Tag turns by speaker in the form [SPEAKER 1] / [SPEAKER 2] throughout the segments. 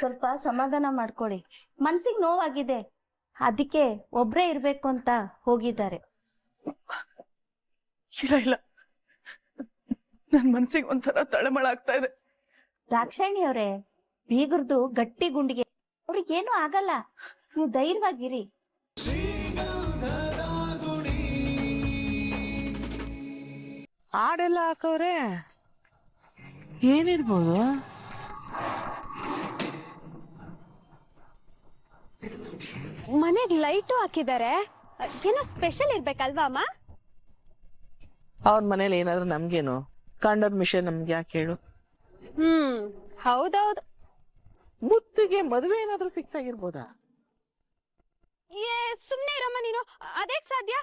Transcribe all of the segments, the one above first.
[SPEAKER 1] ಸ್ವಲ್ಪ ಸಮಾಧಾನ ಮಾಡ್ಕೊಳ್ಳಿ. ಮನ್ಸಿಗೆ ನೋವಾಗಿದೆ, ಅದಕ್ಕೆ ಒಬ್ರೇ ಇರ್ಬೇಕು ಅಂತ ಹೋಗಿದ್ದಾರೆ.
[SPEAKER 2] ಇಲ್ಲ ಇಲ್ಲ, ನನ್ ಮನ್ಸಿಗೆ ಒಂಥರ ತಳಮಳ ಆಗ್ತಾ ಇದೆ.
[SPEAKER 1] ದಾಕ್ಷಾಯಣಿ ಅವರೇ, ಬೀಗರ್ದು ಗಟ್ಟಿ ಗುಂಡಿಗೆ, ಅವ್ರಿಗೇನು ಆಗಲ್ಲ, ನೀವು ಧೈರ್ಯವಾಗಿರಿ.
[SPEAKER 3] ಹಾಡೆಲ್ಲ ಹಾಕವ್ರೆ, ಏನಿರ್ಬೋದು?
[SPEAKER 4] ಮನೆಗ್ ಲೈಟು ಹಾಕಿದ್ದಾರೆ, ಏನೋ ಸ್ಪೆಷಲ್ ಇರ್ಬೇಕಲ್ವಾ ಅಮ್ಮ?
[SPEAKER 3] ಅವ್ರ ಮನೇಲಿ ಏನಾದ್ರು ನಮ್ಗೇನು, ಕಂಡೋರ್ ಮಿಷನ್ ನಮ್ಗೆ ಯಾಕೆ ಹೇಳು?
[SPEAKER 4] ಹೌದೌದು.
[SPEAKER 3] ಮುತ್ತಿಗೆ ಮದುವೆ ಏನಾದ್ರು ಫಿಕ್ಸ್ ಆಗಿರ್ಬೋದಾ?
[SPEAKER 4] ಸುಮ್ನೆ ಇರಮ್ಮ ನೀನು, ಅದೇಕ್ ಸಾಧ್ಯ?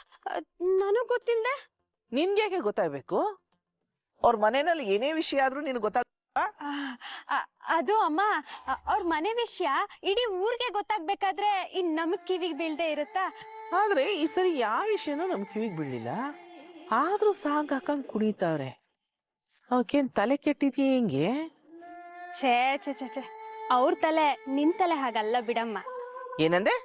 [SPEAKER 4] ನನಗ್ ಗೊತ್ತಿಲ್ದೆ.
[SPEAKER 3] ನಿನ್ಗೆ ಯಾಕೆ ಗೊತ್ತಾಗ್ಬೇಕು? ಅವ್ರ ಮನೆಯಲ್ಲಿ ಏನೇ ವಿಷಯ ಆದ್ರೂ ನಿನ್ ಗೊತ್ತಾಗ.
[SPEAKER 4] ಅದು ಅಮ್ಮ, ಅವ್ರ ಮನೆ ವಿಷಯ ಇಡೀ ಊರ್ಗೆ ಗೊತ್ತಾಗ್ಬೇಕಾದ್ರೆ ಇನ್ ನಮಗ್ ಕಿವಿಗ್ ಬೀಳ್ದೆ ಇರುತ್ತಾ?
[SPEAKER 3] ಆದ್ರೆ ಈ ಸರಿ ಯಾವ ವಿಷಯನೂ ನಮ್ ಕಿವಿಗ್ ಬೀಳಿಲ್ಲ, ಆದ್ರೂ ಸಾಂಗ್ ಹಾಕೊಂಡ್ ಕುಣಿತಾವ್ರೆ. ಅವಕ್ಕೇನ್ ತಲೆ ಕೆಟ್ಟಿದ್ಯಾ ಹೆಂಗೆ?
[SPEAKER 4] ಛೇ ಛೇ ಛೇ ಛೇ, ಅವ್ರ ತಲೆ ನಿನ್ ತಲೆ ಹಾಗಲ್ಲ ಬಿಡಮ್ಮ.
[SPEAKER 3] ಏನಂದೆ?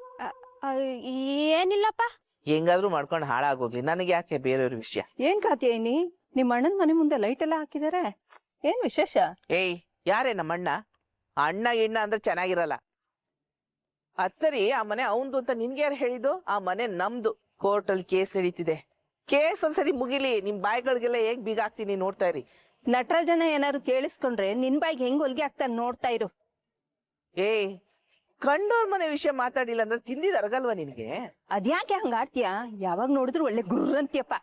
[SPEAKER 4] ಏನಿಲ್ಲಪ್ಪ.
[SPEAKER 3] ಹೆಂಗಾದ್ರೂ ಮಾಡ್ಕೊಂಡು ಹಾಳಾಗೋಗ್ಲಿ, ನನಗೆ ಯಾಕೆ ಬೇರೆಯವ್ರ ವಿಷಯ?
[SPEAKER 5] ಏನ್ ಕಾತ್ಯೇನಿ, ನಿಮ್ ಅಣ್ಣನ ಮನೆ ಮುಂದೆ ಲೈಟ್ ಎಲ್ಲ ಹಾಕಿದಾರೆ, ಏನ್ ವಿಶೇಷ?
[SPEAKER 3] ಏಯ್, ಯಾರೇ ನಮ್ಮ ಅಣ್ಣ? ಅಣ್ಣ ಗಿಣ್ಣ ಅಂದ್ರೆ ಚೆನ್ನಾಗಿರಲ್ಲ. ಅದ್ ಸರಿ, ಆ ಮನೆ ಅವಂದು ಅಂತ ನಿನ್ಗೆ ಯಾರು ಹೇಳಿದ್ದು? ಆ ಮನೆ ನಮ್ದು. ಕೋರ್ಟಲ್ಲಿ ಕೇಸ್ ನಡೀತಿದೆ. ಕೇಸ್ ಒಂದ್ಸರಿ ಮುಗಿಲಿ, ನಿಮ್ ಬಾಯಿಗಳಿಗೆಲ್ಲ ಹೇಗ್ ಬೀಗ ಹಾಕ್ತೀನಿ ನೋಡ್ತಾ ಇರಿ.
[SPEAKER 5] ನಟರಾಜನ ಏನಾದ್ರು ಕೇಳಿಸ್ಕೊಂಡ್ರೆ ನಿನ್ ಬಾಯಿಗೆ ಹೆಂಗ್ ಹೊಲ್ಗೆ ಆಗ್ತಾನೆ ನೋಡ್ತಾ ಇರು.
[SPEAKER 3] ಏಯ್, ಕಂಡೋರ್ ಮನೆ ವಿಷಯ ಮಾತಾಡಿಲ್ಲ ಅಂದ್ರೆ ತಿಂದಿದ್ ಅರಗಲ್ವಾ ನಿನ್ಗೆ?
[SPEAKER 5] ಅದ್ಯಾಕೆ ಹಂಗ ಆಡ್ತೀಯ? ಯಾವಾಗ ನೋಡಿದ್ರು ಒಳ್ಳೆ ಗುರ್ರಂತ್ಯಪ್ಪ.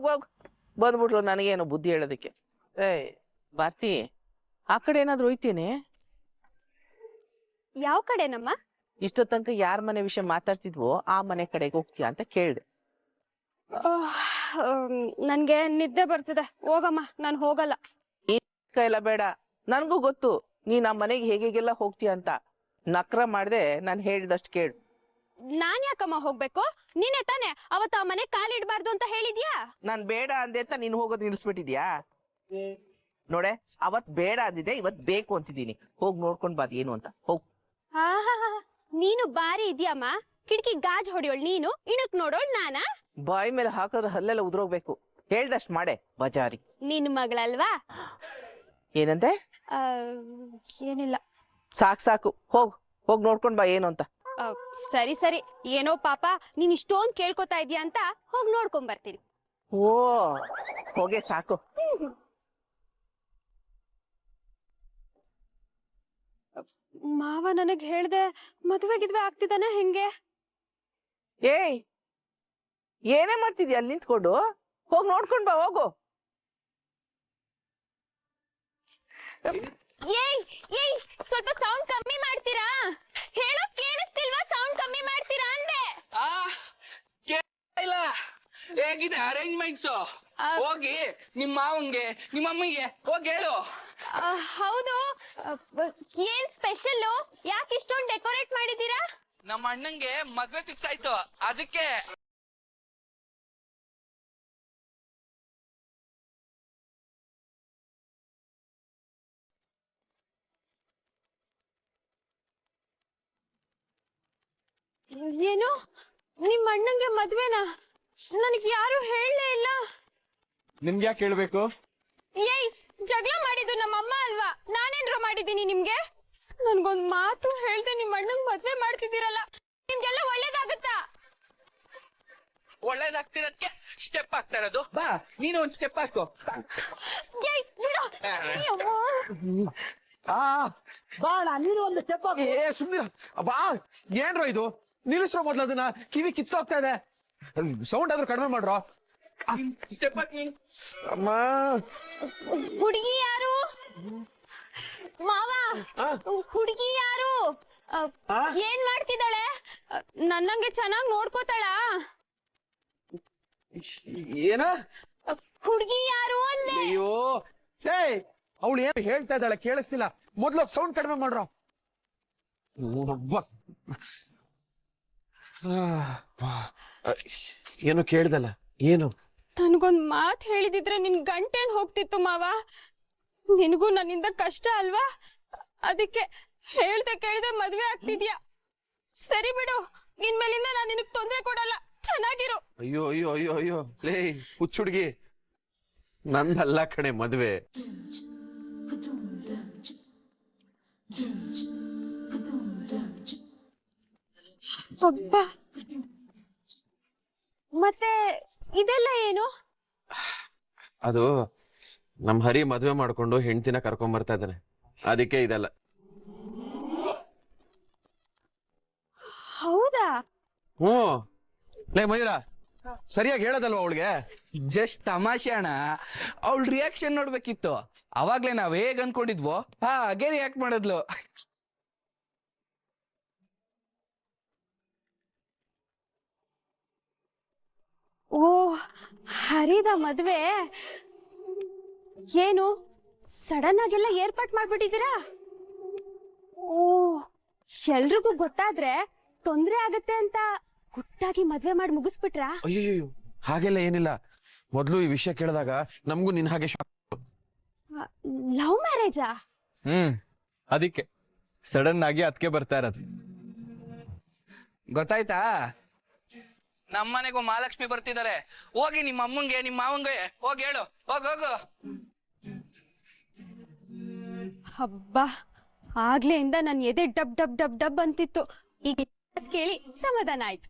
[SPEAKER 3] ಹೋಗ್ ಬಂದ್ಬಿಟ್ಲು ನನಗೇನು ಬುದ್ಧಿ ಹೇಳೋದಕ್ಕೆ. ಏಯ್ ಭಾರತಿ, ಆ ಕಡೆ ಏನಾದ್ರು ಹೋಯ್ತೇನೆ?
[SPEAKER 4] ಯಾವ ಕಡೆನಮ್ಮ?
[SPEAKER 3] ಇಷ್ಟೋ ತನಕ ಯಾರ ಮನೆ ವಿಷಯ ಮಾತಾಡ್ತಿದ್ವೋ ಆ ಮನೆ ಕಡೆಗೆ ಹೋಗ್ತೀಯಾ ಅಂತ ಕೇಳ್ದೆ.
[SPEAKER 4] ನನ್ಗೆ ನಿದ್ದೆ ಬರ್ತಿದೆ, ಹೋಗಮ್ಮ, ನಾನ್ ಹೋಗಲ್ಲ.
[SPEAKER 3] ಎಲ್ಲ ಬೇಡ, ನನ್ಗೂ ಗೊತ್ತು ನೀನ್ ಆ ಮನೆಗೆ ಹೇಗೆಲ್ಲ ಹೋಗ್ತೀಯ ಅಂತ. ನಕ್ರ ಮಾಡ್ದೆ, ನಾನ್ ಹೇಳಿದಷ್ಟು ಕೇಳು.
[SPEAKER 4] ನಾನ್ ಯಾಕಮ್ಮ ಹೋಗ್ಬೇಕು? ನೀನೇ ತಾನೆ ಅವತ್ತ ಆ ಮನೆ ಕಾಲಿಡ್ಬಾರ್ದು ಅಂತ ಹೇಳಿದ್ಯಾ?
[SPEAKER 3] ನಾನ್ ಬೇಡ ಅಂದೆ ಅಂತ ನೀನ್ ಹೋಗೋದ್ ನಿಲ್ಸ್ಬಿಟ್ಟಿದ್ಯಾ? ನೋಡೆ, ಅವತ್ ಬೇಡ ಅಂದಿದೆ, ಇವತ್ ಬೇಕು ಅಂತಿದ್ದೀನಿ. ಹೋಗ್ ನೋಡ್ಕೊಂಡ್ ಬಾದ್ ಏನು ಅಂತ. ಹೋಗ್.
[SPEAKER 4] ನೀನು ಬಾರಿ ಇದ್ಯಮ್ಮ, ಕಿಟಕಿ ಗಾಜ್ ಹೊಡಿಯೋಳ್ ನೀನು, ಇಣಕ್ ನೋಡೋಳ್ ನಾನಾ?
[SPEAKER 3] ಬಾಯಿ ಮೇಲೆ ಹಾಕಿದ್ರೆ ಹಲ್ಲೆಲ್ಲ ಉದ್ರೋಗ್ಬೇಕು. ಹೇಳ್ದಷ್ಟ್ ಮಾಡೆ ಬಜಾರಿ.
[SPEAKER 4] ನಿನ್ ಮಗಳಲ್ವಾ?
[SPEAKER 3] ಏನಂತೆ?
[SPEAKER 4] ಏನಿಲ್ಲ.
[SPEAKER 3] ಸಾಕು, ಹೋಗ್ ನೋಡ್ಕೊಂಡ್ ಬಾ ಏನು ಅಂತ.
[SPEAKER 4] ಸರಿ ಸರಿ, ಏನೋ ಪಾಪ ನೀನ್ ಇಷ್ಟೊಂದ್ ಕೇಳ್ಕೊತಾ ಇದ್ಯಾ ಅಂತ ಹೋಗ್ ನೋಡ್ಕೊಂಡ್ ಬರ್ತೀನಿ.
[SPEAKER 3] ಓ, ಹೋಗೆ ಸಾಕು.
[SPEAKER 4] ಮಾವ ನನಗ್ ಹೇಳ್ದೆ ಮದ್ವೆ ಗಿದ್ವೆ ಆಗ್ತಿದಾನ ಹೆಂಗೆ?
[SPEAKER 3] ಏಯ್, ಏನೇ ಮಾಡ್ತಿದ್ಯಾ ಅಲ್ಲಿ ನಿಂತ್ಕೊಂಡು? ಹೋಗ್ ನೋಡ್ಕೊಂಡ್ ಬಾ, ಹೋಗು.
[SPEAKER 4] ಏಯ್ ಏಯ್, ಸ್ವಲ್ಪ ಸೌಂಡ್ ಕಮ್ಮಿ ಮಾಡ್ತೀರಾ? ಹೇಳೋದ್ ಕೇಳಿಸ್ತಿಲ್ವಾ? ಸೌಂಡ್ ಕಮ್ಮಿ ಮಾಡ್ತೀರಾ ಅಂದೆ.
[SPEAKER 6] ಇಲ್ಲ, ಹೇಗಿದೆ ಅರೇಂಜ್ಮೆಂಟ್ಸ್? ಹೋಗಿ ನಿಮ್ಮ ಮಾವಂಗೆ ನಿಮ್ಮ ಅಮ್ಮಗೆ ಹೋಗಿ ಹೇಳು.
[SPEAKER 4] ಹೌದು, ಏನ್ ಸ್ಪೆಷಲ್? ಯಾಕೆ ಇಷ್ಟೊಂದು ಡೆಕೋರೇಟ್ ಮಾಡಿದೀರಾ?
[SPEAKER 6] ನಮ್ಮ ಅಣ್ಣಂಗೆ ಮದ್ವೆ ಫಿಕ್ಸ್ ಆಯ್ತು, ಅದಕ್ಕೆ.
[SPEAKER 4] ಏನು, ನಿಮ್ ಅಣ್ಣಂಗೆ ಮದ್ವೆನಾ? ನನಗೆ ಯಾರು ಹೇಳಲೇ ಇಲ್ಲ.
[SPEAKER 7] ನಿಮ್ಗೆ ಯಾಕೆ ಹೇಳ್ಬೇಕು?
[SPEAKER 4] ಏಯ್, ಜಗಳ ಮಾಡಿದ್ದು ನಮ್ಮಮ್ಮ ಅಲ್ವಾ, ನಾನೇನ್ರು ಮಾಡಿದ್ದೀನಿ ನಿಮ್ಗೆ? ನನ್ಗೊಂದ್ ಮಾತು ಹೇಳ್ದೆ ನಿಮ್ ಅಣ್ಣಂಗ್ ಮದ್ವೆ ಮಾಡ್ತಿದ್ದೀರಲ್ಲ, ನಿಮ್ಗೆಲ್ಲ ಒಳ್ಳೇದಾಗುತ್ತಾ?
[SPEAKER 6] ಒಳ್ಳೇದಾಗ್ತಿರೋದಕ್ಕೆ ಸ್ಟೆಪ್ ಆಗ್ತಾ ಇರೋದು. ಬಾ, ನೀನು ಒಂದ್ ಸ್ಟೆಪ್ ಹಾಕು.
[SPEAKER 4] ಏಯ್, ಬಿಡು.
[SPEAKER 5] ನೀನು ಒಂದು ಸ್ಟೆಪ್ ಹಾಕು.
[SPEAKER 7] ಸುಮ್ನಿರ ಬಾ. ಏನ್ರೋ ಇದು? ನಿಲ್ಲಿಸ್ರೋ ಮೊದ್ಲು ಅದನ್ನ, ಕಿವಿ ಕಿತ್ತೋಗ್ತಾ ಇದೆ. ಸೌಂಡ್ ಆದ್ರೂ ಕಡಿಮೆ ಮಾಡ್ರೋ.
[SPEAKER 6] ಸ್ಟೆಪ್ ಹಾಕಿ.
[SPEAKER 7] ಅಮ್ಮ,
[SPEAKER 4] ಹುಡುಗಿ ಯಾರು ಮಾವ? ಹುಡುಗಿ ಯಾರು? ಏನ್ ಮಾಡ್ತಿದ್ದಾಳೆ? ನನ್ನಂಗೆ ಚೆನ್ನಾಗ್ ನೋಡ್ಕೋತಾಳ?
[SPEAKER 7] ಏನ?
[SPEAKER 4] ಹುಡುಗಿ ಯಾರು ಅಂದೆ.
[SPEAKER 7] ಅಯ್ಯೋ, ಹೇ, ಅವಳು ಏನು ಹೇಳ್ತಾ ಇದ್ದಾಳೆ ಕೇಳಿಸ್ತಿಲ್ಲ. ಮೊದ್ಲು ಸೌಂಡ್ ಕಡಿಮೆ ಮಾಡ್ರೋ. ಏನು ಕೇಳ್ದಲ್ಲ? ಏನು?
[SPEAKER 4] ನನ್ಗೊಂದ್ ಮಾತ್ ಹೇಳಿದಿದ್ರೆ ನಿನ್ ಗಂಟೇನ್ ಹೋಗ್ತಿತ್ತು ಮಾವ. ನಿನಗೂ ನನ್ನಿಂದ ಕಷ್ಟ ಅಲ್ವಾ, ಅದಕ್ಕೆ ಹೇಳ್ದೆ ಕೇಳ್ದೆ ಮದ್ವೆ ಆಗ್ತಿದ್ಯಾ. ಸರಿ ಬಿಡು, ಇನ್ಮೇಲಿಂದ ನಾನು ನಿನಗ್ ತೊಂದ್ರೆ ಕೊಡಲ್ಲ, ಚೆನ್ನಾಗಿರು.
[SPEAKER 7] ಅಯ್ಯೋ ಅಯ್ಯೋ ಅಯ್ಯೋ ಅಯ್ಯೋ ಲೇ ಹುಚ್ಚುಡ್ಗಿ, ನಂದಲ್ಲ ಕಣೆ ಮದ್ವೆ.
[SPEAKER 4] ಅಬ್ಬಾ, ಮತ್ತೆ ಇದೆಲ್ಲ ಏನು?
[SPEAKER 7] ಅದು ನಮ್ ಹರಿ ಮದ್ವೆ ಮಾಡ್ಕೊಂಡು ಹೆಂಡ್ತಿನ ಕರ್ಕೊಂಡ್ ಬರ್ತಾ ಇದ್ದಾನೆ, ಅದಕ್ಕೆ ಇದೆಲ್ಲ.
[SPEAKER 4] ಹೌದಾ?
[SPEAKER 7] ಹ್ಞೂ. ಲೇ ಮಯೂರ, ಸರಿಯಾಗಿ ಹೇಳೋದಲ್ವಾ ಅವಳಿಗೆ?
[SPEAKER 6] ಜಸ್ಟ್ ತಮಾಷೆ ಅಣ್ಣ, ಅವಳ ರಿಯಾಕ್ಷನ್ ನೋಡ್ಬೇಕಿತ್ತು. ಅವಾಗ್ಲೇ ನಾವ್ ಹೇಗ್ ಅನ್ಕೊಂಡಿದ್ವೋ ಹಾಗೆ ರಿಯಾಕ್ಟ್ ಮಾಡಿದ್ಲು.
[SPEAKER 4] ಓ, ಹರಿದ ಮದ್ವೆ ಏನು ಸಡನ್ ಆಗೆಲ್ಲ ಏರ್ಪಾಟ್ ಮಾಡ್ಬಿಟ್ಟಿದ್ದೀರಾ? ಓ, ಎಲ್ರಿಗೂ ಗೊತ್ತಾದ್ರೆ ತೊಂದ್ರೆ ಆಗತ್ತೆ ಅಂತ ಗುಟ್ಟಾಗಿ ಮದ್ವೆ ಮಾಡಿ ಮುಗಿಸ್ಬಿಟ್ರಾ?
[SPEAKER 7] ಅಯ್ಯೋ ಹಾಗೆಲ್ಲ ಏನಿಲ್ಲ. ಮೊದ್ಲು ಈ ವಿಷಯ ಕೇಳಿದಾಗ ನಮಗೂ ನಿನ್ ಹಾಗೆ
[SPEAKER 4] ಲವ್ ಮ್ಯಾರೇಜಾ?
[SPEAKER 8] ಅದಕ್ಕೆ ಸಡನ್ ಆಗಿ ಅದಕ್ಕೆ ಬರ್ತಾ ಇರೋದು.
[SPEAKER 6] ಗೊತ್ತಾಯ್ತಾ? ನಮ್ಮನೆಗೂ ಮಹಾಲಕ್ಷ್ಮಿ ಬರ್ತಿದ್ದಾರೆ. ಹೋಗಿ ನಿಮ್ಮ ಅಮ್ಮಂಗೆ ನಿಮ್ಮ ಮಾವಂಗೆ ಹೋಗಿ ಹೇಳು. ಹೋಗು.
[SPEAKER 4] ಹಬ್ಬ, ಆಗ್ಲೆಯಿಂದ ನನ್ ಎದೆ ಡಬ್ ಡಬ್ ಡಬ್ ಡಬ್ ಅಂತಿತ್ತು. ಈಗ ಕೇಳಿ ಸಮಾಧಾನ ಆಯ್ತು.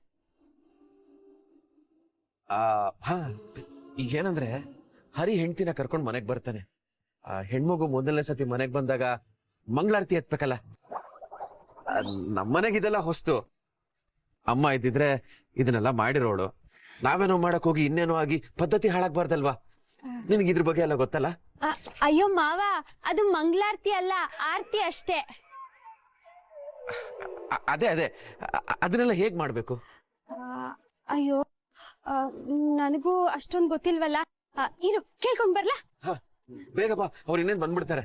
[SPEAKER 7] ಹಾ, ಈಗೇನಂದ್ರೆ ಹರಿ ಹೆಂಡ್ತಿನ ಕರ್ಕೊಂಡ್ ಮನೆಗ್ ಬರ್ತಾನೆ. ಹೆಣ್ಮಗು ಮೊದಲನೇ ಸತಿ ಮನೆಗ್ ಬಂದಾಗ ಮಂಗಳಾರತಿ ಎತ್ಬೇಕಲ್ಲ. ನಮ್ಮನೆಗೆ ಇದೆಲ್ಲ ಹೊಸ್ತು. ಅಮ್ಮ ಇದ್ದಿದ್ರೆ ಇದನ್ನೆಲ್ಲ ಮಾಡಿರೋಳು. ನಾವೇನೋ ಮಾಡಕ್ ಹೋಗಿ ಇನ್ನೇನೋ ಆಗಿ ಪದ್ಧತಿ ಹಾಳಾಗ್ಬಾರ್ದಲ್ವಾ? ನಿನಗೆ ಇದ್ರ ಬಗ್ಗೆ ಎಲ್ಲ ಗೊತ್ತಲ್ಲ?
[SPEAKER 4] ಅಯ್ಯೋ ಮಾವ, ಅದು ಮಂಗಳಾರತಿ ಅಲ್ಲ, ಆರತಿ ಅಷ್ಟೇ.
[SPEAKER 7] ಅದೇ ಅದನ್ನೆಲ್ಲ ಹೇಗ್ ಮಾಡ್ಬೇಕು?
[SPEAKER 4] ಅಯ್ಯೋ, ನನಗೂ ಅಷ್ಟೊಂದು ಗೊತ್ತಿಲ್ವಲ್ಲ. ಇರು, ಕೇಳ್ಕೊಂಡ್ ಬರ್ಲಾ?
[SPEAKER 7] ಬೇಗ ಬಾ, ಅವ್ರು ಇನ್ನೇನ್ ಬಂದ್ಬಿಡ್ತಾರೆ.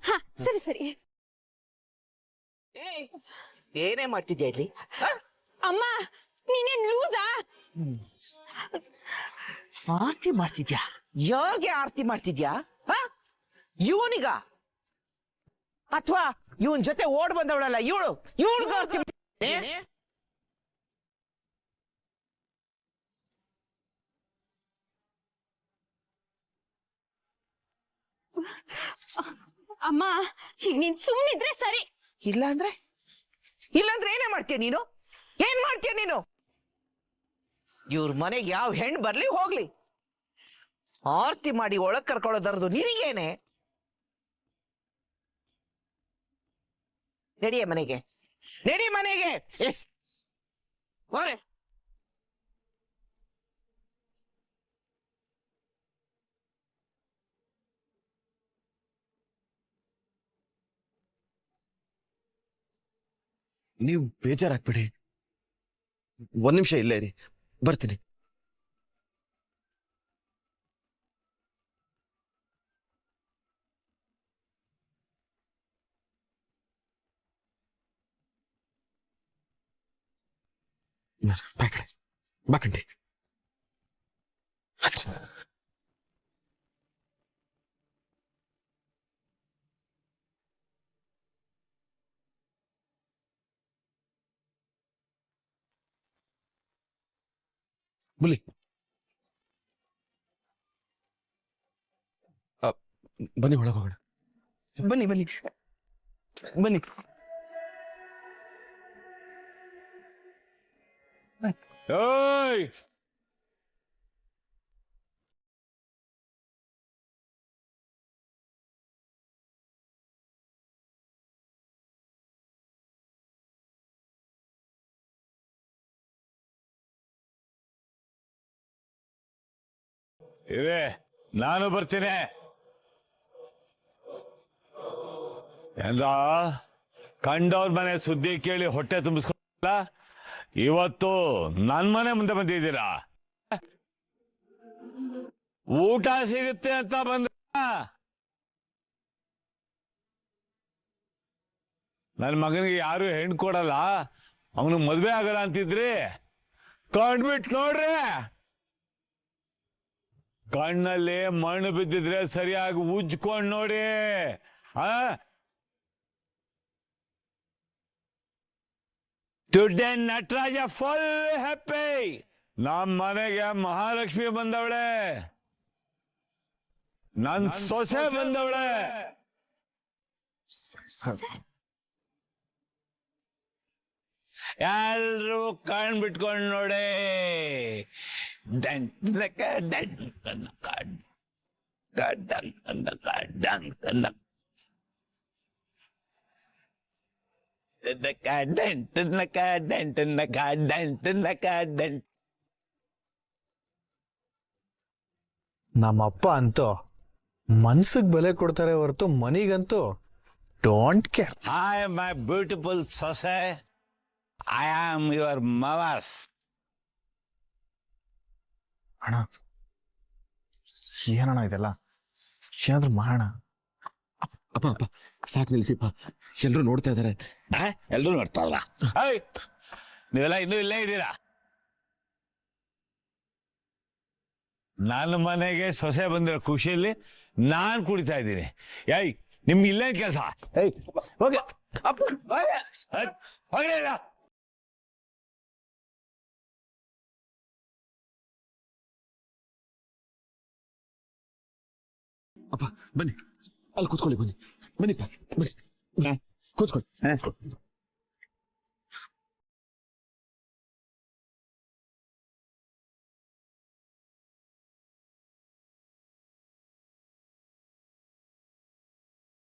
[SPEAKER 4] ಹಾ, ಸರಿ.
[SPEAKER 3] ಏನೇ ಮಾಡ್ತಿದ್ಯಾ ಇಲ್ಲಿ?
[SPEAKER 4] ಅಮ್ಮ, ನೀನೇನ್ ಲೂಸಾ?
[SPEAKER 3] ಆರ್ತಿ ಮಾಡ್ತಿದ್ಯಾ? ಯಾರ್ಗೆ ಆರ್ತಿ ಮಾಡ್ತಿದ್ಯಾ? ಇವನಿಗ ಅಥವಾ ಇವನ್ ಜೊತೆ ಓಡ್ ಬಂದವಳಲ್ಲ ಇವಳಿಗೆ ಆರ್ತಿ?
[SPEAKER 4] ಅಮ್ಮ, ನೀನ್ ಸುಮ್ನಿದ್ರೆ ಸರಿ.
[SPEAKER 3] ಇಲ್ಲಾಂದ್ರೆ ಏನೇ ಮಾಡ್ತೀಯ ನೀನು? ಏನ್ ಮಾಡ್ತೀಯ ನೀನು? ಇವ್ರ ಮನೆಗೆ ಯಾವ ಹೆಣ್ಣು ಬರ್ಲಿ ಹೋಗ್ಲಿ, ಆರ್ತಿ ಮಾಡಿ ಒಳಗ್ ಕರ್ಕೊಳ್ಳೋದರ್ದು ನಿನಗೇನೆ? ನಡಿಯ ಮನೆಗೆ. ಹೋರೆ.
[SPEAKER 7] ನೀವು ಬೇಜಾರಾಗ್ಬಿಡಿ, ಒಂದ್ ನಿಮಿಷ ಇಲ್ಲೇ ಇರಿ, ಬರ್ತೀನಿ. ಬಾಕಂಡಿ. ಬುಲಿ, ಬನ್ನಿ ಒಳಗೆ ಹೋಗೋಣ.
[SPEAKER 6] ಬನ್ನಿ
[SPEAKER 8] ಓಯ್, ಇರೇ, ನಾನು ಬರ್ತೀನಿ. ಏನ್ರ ಕಂಡವ್ರ ಮನೆ ಸುದ್ದಿ ಕೇಳಿ ಹೊಟ್ಟೆ ತುಂಬಿಸ್ಕೊಲ್ಲ, ಇವತ್ತು ನನ್ ಮನೆ ಮುಂದೆ ಬಂದಿದ್ದೀರಾ? ಊಟ ಸಿಗುತ್ತೆ ಅಂತ ಬಂದ? ನನ್ನ ಮಗನಿಗೆ ಯಾರು ಹೆಣ್ಣು ಕೊಡಲ್ಲ, ಅವನು ಮದ್ವೆ ಆಗಲ್ಲ ಅಂತಿದ್ರಿ, ಕಂಡ್ಬಿಟ್ಟು ನೋಡ್ರಿ. ಕಣ್ಣಲ್ಲಿ ಮಣ್ಣು ಬಿದ್ದಿದ್ರೆ ಸರಿಯಾಗಿ ಉಜ್ಕೊಂಡ್ ನೋಡಿ. Today Nataraja full happy. ನಮ್ಮ ಮನೆಗೆ ಮಹಾಲಕ್ಷ್ಮಿ ಬಂದವಳೆ, ನನ್ ಸೊಸೆ ಬಂದವಳೆ. ಎಲ್ರು ಕಣ್ ಬಿಟ್ಕೊಂಡ್ ನೋಡಿ.
[SPEAKER 9] ನಮ್ಮಪ್ಪ ಅಂತೂ ಮನ್ಸಿಗೆ ಬೆಲೆ ಕೊಡ್ತಾರೆ ಹೊರತು ಮನಿಗಂತೂ don't care.
[SPEAKER 8] Hi, my beautiful ಸೊಸೆ. I am your ಮವಾಸ್.
[SPEAKER 9] ಅಣ್ಣ ಏನಣ್ಣ ಇದೆಲ್ಲ, ಏನಾದ್ರು ಮಾಡೋಣ.
[SPEAKER 7] ಅಪ್ಪ ಅಪ್ಪ ಸಾಕು ನಿಲ್ಸಿಪ್ಪ, ಎಲ್ರು ನೋಡ್ತಾ ಇದಾರೆ.
[SPEAKER 8] ಎಲ್ರು ನೋಡ್ತಾರಲ್ಲ. ನೀವೆಲ್ಲ ಇನ್ನೂ ಇಲ್ಲೇ ಇದ್ದೀರಾ? ನನ್ನ ಮನೆಗೆ ಸೊಸೆ ಬಂದಿರೋ ಖುಷಿಯಲ್ಲಿ ನಾನ್ ಕುಡಿತಾ ಇದ್ದೀನಿ. ಏಯ್, ನಿಮ್ಗೆ ಇಲ್ಲೇನ್ ಕೆಲಸ? ಏಯ್ ಹೋಗಿ ಹೋಗಿ.
[SPEAKER 7] ಅಪ್ಪ ಬನ್ನಿ, ಅಲ್ಲಿ ಕೂತ್ಕೊಳ್ಳಿ, ಬನ್ನಿ ಬನ್ನಿಪ್ಪ, ಬನ್ನಿ ಕೂತ್ಕೊಳ್ಳಿ.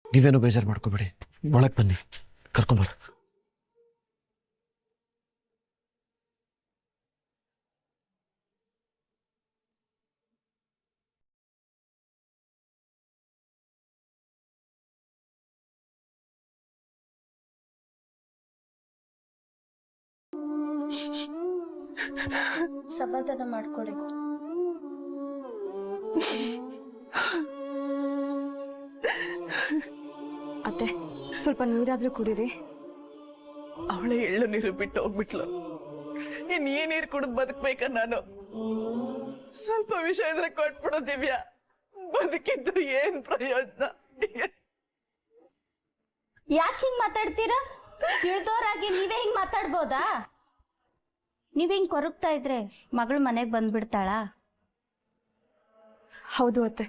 [SPEAKER 7] ನೀವೇನು ಬೇಜಾರು ಮಾಡ್ಕೋಬೇಡಿ, ಒಳಗೆ ಬನ್ನಿ, ಕರ್ಕೊಂಬರ.
[SPEAKER 1] ಸಮಾಧಾನ ಮಾಡ್ಕೊಳ್ಳಿ.
[SPEAKER 4] ಅತ್ತೆ, ಸ್ವಲ್ಪ ನೀರಾದ್ರೂ ಕುಡೀರಿ.
[SPEAKER 2] ಅವಳೆ ಎಳ್ಳು ನೀರು ಬಿಟ್ಟು ಹೋಗ್ಬಿಟ್ಲು. ಇನ್ ಈ ನೀರು ಕುಡಿದು ಬದುಕ್ಬೇಕ ನಾನು? ಸ್ವಲ್ಪ ವಿಷ ಇದ್ರೆ ಕೊಟ್ಬಿಡು ದಿವ್ಯಾ, ಬದುಕಿದ್ದು ಏನ್ ಪ್ರಯೋಜನ?
[SPEAKER 1] ಯಾಕೆ ಹಿಂಗ್ ಮಾತಾಡ್ತೀರಾ? ತಿಳಿದೋರಾಗಿ ನೀವೇ ಹಿಂಗ್ ಮಾತಾಡ್ಬೋದಾ? ನೀವ್ ಹಿಂಗ್ ಕೊರಗ್ತಾ ಇದ್ರೆ ಮಗಳು ಮನೆಗ್ ಬಂದ್ಬಿಡ್ತಾಳ?
[SPEAKER 4] ಹೌದು ಅತ್ತೆ,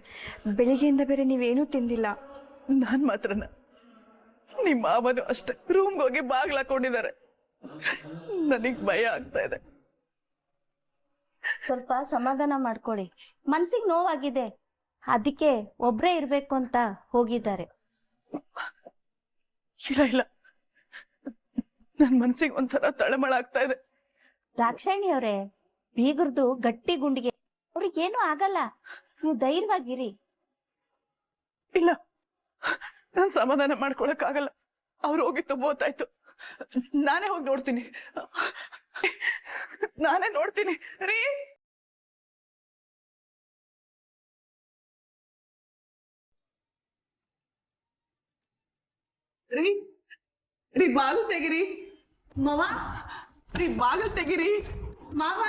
[SPEAKER 4] ಬೆಳಿಗ್ಗೆಯಿಂದ ಬೇರೆ ನೀವೇನೂ ತಿಂದಿಲ್ಲ.
[SPEAKER 2] ನಾನ್ ಮಾತ್ರನ? ನಿಮ್ಮ ಮಾವನು ಅಷ್ಟೇ ರೂಮ್ಗೆ ಹೋಗಿ ಬಾಗ್ಲ ಹಾಕೊಂಡಿದ್ದಾರೆ. ನನಗ್ ಭಯ ಆಗ್ತಾ ಇದೆ.
[SPEAKER 1] ಸ್ವಲ್ಪ ಸಮಾಧಾನ ಮಾಡ್ಕೊಳ್ಳಿ. ಮನ್ಸಿಗೆ ನೋವಾಗಿದೆ, ಅದಕ್ಕೆ ಒಬ್ರೇ ಇರ್ಬೇಕು ಅಂತ ಹೋಗಿದ್ದಾರೆ.
[SPEAKER 2] ಇಲ್ಲ ಇಲ್ಲ, ನನ್ ಮನ್ಸಿಗೆ ಒಂಥರ ತಳಮಳ ಆಗ್ತಾ ಇದೆ.
[SPEAKER 1] ದಾಕ್ಷಾಯಣಿ ಅವರೇ, ಬೀಗರ್ದು ಗಟ್ಟಿ ಗುಂಡಿಗೆ ಅವ್ರಿಗೇನು ಆಗಲ್ಲ, ನೀವು ಧೈರ್ಯವಾಗಿರಿ.
[SPEAKER 2] ಇಲ್ಲ, ನಾನ್ ಸಮಾಧಾನ ಮಾಡ್ಕೊಳಕ್ ಆಗಲ್ಲ. ಅವ್ರು ಹೋಗಿ ತುಂಬತ್ತಾಯ್ತು. ನಾನೇ ಹೋಗಿ ನೋಡ್ತೀನಿ, ನಾನೇ ನೋಡ್ತೀನಿ. ರೀ ರೀ ರೀ ಬಾಗಿಲು ತೆಗಿರಿ ಮಾವ. ರೀ ಬಾಗಿಲು ತೆಗಿರಿ ಮಾವ.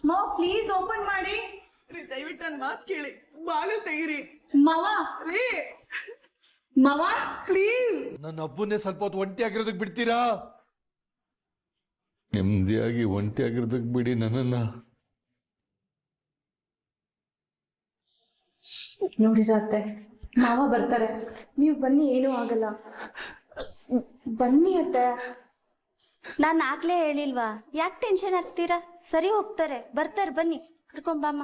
[SPEAKER 2] ಮಾವ ಪ್ಲೀಸ್ ಓಪನ್ ಮಾಡಿ. ರೀ ದಯವಿಟ್ಟು ನನ್ನ ಮಾತು ಕೇಳಿ, ಬಾಗಿಲು ತೆಗಿರಿ ಮಾವ. ರೀ ಮಾವ ಪ್ಲೀಸ್.
[SPEAKER 10] ನನ್ನ ಅಬ್ಬನ್ನೇ ಸ್ವಲ್ಪ ಹೊತ್ತು ಒಂಟಿ ಆಗಿರೋದಕ್ಕೆ ಬಿಡ್ತೀರಾ? ನೆಮ್ಮದಿಯಾಗಿ ಒಂಟಿ ಆಗಿರೋದಕ್ಕೆ ಬಿಡಿ ನನ್ನನ್ನ.
[SPEAKER 4] ನೋಡಿ ಅತ್ತೆ, ಮಾವ ಬರ್ತಾರೆ, ನೀವು ಬನ್ನಿ, ಏನೂ ಆಗಲ್ಲ. ಬನ್ನಿ ಅತ್ತೆ.
[SPEAKER 1] ನಾನು ಆಗ್ಲೇ ಹೇಳಿಲ್ವಾ? ಯಾಕೆ ಟೆನ್ಷನ್ ಆಗ್ತೀರಾ? ಸರಿ ಹೋಗ್ತಾರೆ, ಬರ್ತಾರೆ, ಬನ್ನಿ, ಕರ್ಕೊಂಬಮ್ಮ.